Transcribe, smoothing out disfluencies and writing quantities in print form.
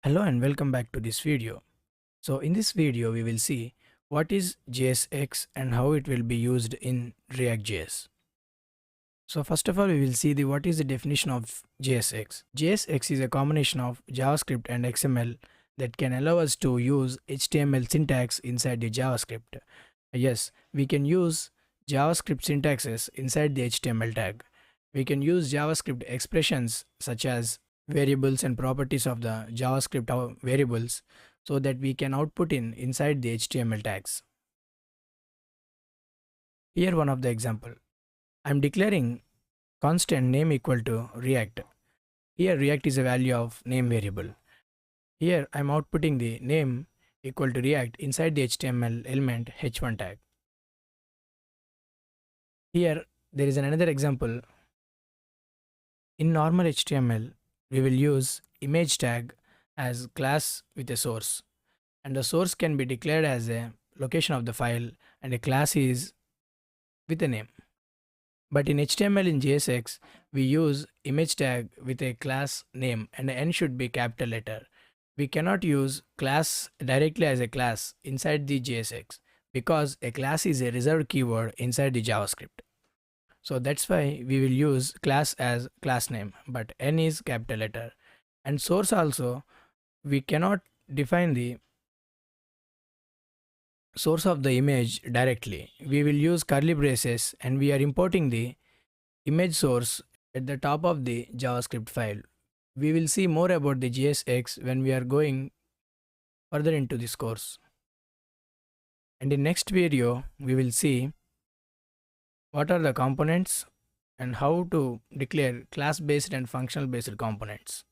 Hello and welcome back to this video. So in this video we will see what is JSX and how it will be used in React.js. So first of all we will see what is the definition of JSX. JSX is a combination of JavaScript and XML that can allow us to use HTML syntax inside the JavaScript. Yes, we can use JavaScript syntaxes inside the HTML tag. We can use JavaScript expressions such as variables and properties of the JavaScript variables so that we can output inside the HTML tags. Here one of the example. I'm declaring constant name equal to React. Here React is a value of name variable. Here I'm outputting the name equal to React inside the HTML element h1 tag. Here there is another example. In normal HTML, we will use image tag as class with a source, and the source can be declared as a location of the file and a class is with a name. But in HTML in JSX, we use image tag with a class name and n should be capital letter. We cannot use class directly as a class inside the JSX because a class is a reserved keyword inside the JavaScript. So that's why we will use class as class name, but n is capital letter. And source also, we cannot define the source of the image directly. We will use curly braces and we are importing the image source at the top of the JavaScript file. We will see more about the JSX when we are going further into this course. And in next video, we will see what are the components and how to declare class based and functional based components.